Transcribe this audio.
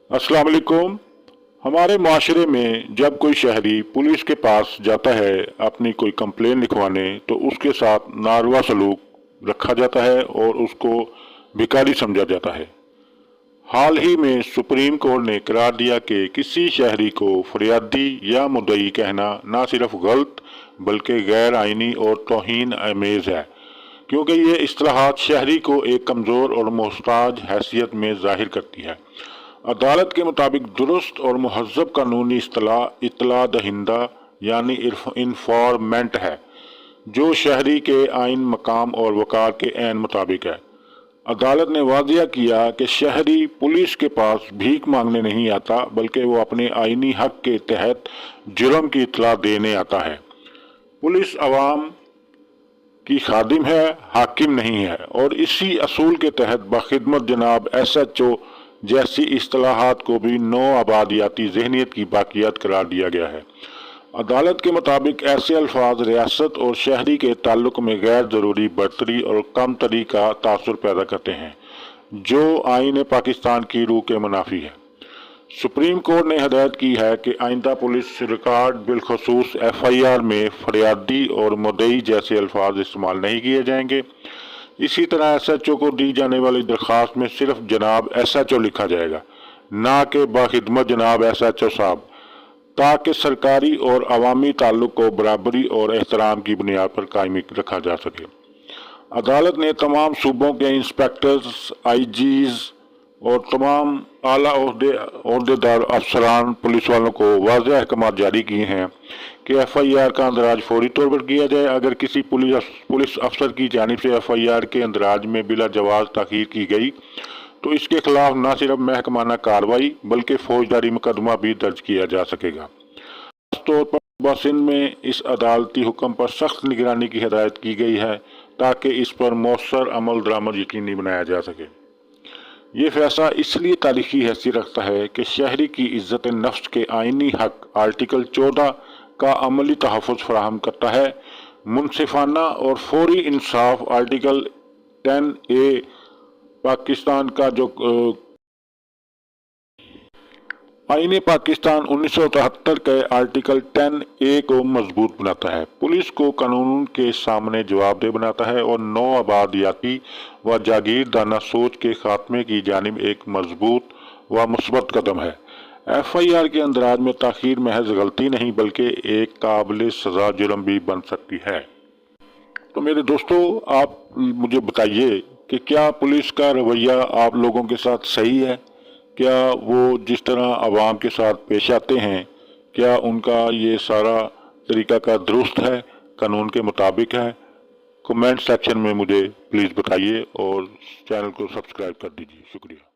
अस्सलाम वालेकुम। हमारे माशरे में जब कोई शहरी पुलिस के पास जाता है अपनी कोई कंप्लेन लिखवाने तो उसके साथ नारवा सलूक रखा जाता है और उसको भिखारी समझा जाता है। हाल ही में सुप्रीम कोर्ट ने करार दिया कि किसी शहरी को फरियादी या मुद्दई कहना ना सिर्फ गलत बल्कि गैर आइनी और तौहीन आमेज है, क्योंकि ये इस्तिलाहात शहरी को एक कमज़ोर और मोहताज हैसियत में ज़ाहिर करती है। अदालत के मुताबिक दुरुस्त और महज़ब कानूनी इत्तला दहिंदा यानी इन्फॉर्मेंट है, जो शहरी के आइन, मकाम और वक़ार के ऐन मुताबिक है। अदालत ने वादिया किया कि शहरी पुलिस के पास भीख मांगने नहीं आता बल्कि वो अपने आइनी हक के तहत जुर्म की इत्तला देने आता है। पुलिस अवाम की खादिम है, हाकिम नहीं है, और इसी असूल के तहत बखिदमत जनाब SHO जैसी इस्तिलाहात को भी नौ आबादियाती ज़हनियत की बाकियात करार दिया गया है। अदालत के मुताबिक ऐसे अल्फाज रियासत और शहरी के ताल्लुक में गैर ज़रूरी बढ़तरी और कम तरी का तासुर पैदा करते हैं, जो आईन पाकिस्तान की रूह के मुनाफी है। सुप्रीम कोर्ट ने हदायत की है कि आइंदा पुलिस रिकॉर्ड बिलखसूस FIR में फरियादी और मुद्दई जैसे अल्फाज इस्तेमाल नहीं किए जाएंगे। इसी तरह SHO को दी जाने वाली दरख्वास्त में सिर्फ जनाब SHO लिखा जाएगा, ना कि बाखिदमत जनाब SHO साहब, ताकि सरकारी और अवामी ताल्लुक को बराबरी और एहतराम की बुनियाद पर कायम रखा जा सके। अदालत ने तमाम सूबों के इंस्पेक्टर्स, IGs और तमाम आला ओहदेदार अफसरान पुलिस वालों को वाज़ेह अहकाम जारी किए हैं कि FIR का अंदराज फौरी तौर पर किया जाए। अगर किसी पुलिस अफसर की जानिब से FIR के अंदराज में बिला जवाज़ ताख़ीर की गई तो इसके खिलाफ न सिर्फ महकमाना कार्रवाई बल्कि फौजदारी मुकदमा भी दर्ज किया जा सकेगा। खास तौर पर सिंध में इस अदालती हुक्म पर सख्त निगरानी की हिदायत की गई है ताकि इस पर मौसर अमल दरामद यकीनी बनाया जा सके। ये फैसला इसलिए तारीखी हैसियत रखता है कि शहरी की इज्जत नफ्स के आइनी हक आर्टिकल 14 का अमली तहफ़्फ़ुज़ फराहम करता है। मुनसिफाना और फौरी इंसाफ आर्टिकल 10A पाकिस्तान का जो आईन पाकिस्तान 1973 के आर्टिकल 10A को मजबूत बनाता है, पुलिस को कानून के सामने जवाबदेह बनाता है और नौ आबादियाती व जागीरदाना सोच के खात्मे की जानिब एक मजबूत व मुस्बत कदम है। FIR के अंदराज में ताख़ीर महज गलती नहीं बल्कि एक काबिल सज़ा जुर्म भी बन सकती है। तो मेरे दोस्तों, आप मुझे बताइए कि क्या पुलिस का रवैया आप लोगों के साथ सही है? क्या वो जिस तरह आवाम के साथ पेश आते हैं, क्या उनका ये सारा तरीक़ाकार दुरुस्त है, कानून के मुताबिक है? कमेंट सेक्शन में मुझे प्लीज़ बताइए और चैनल को सब्सक्राइब कर दीजिए। शुक्रिया।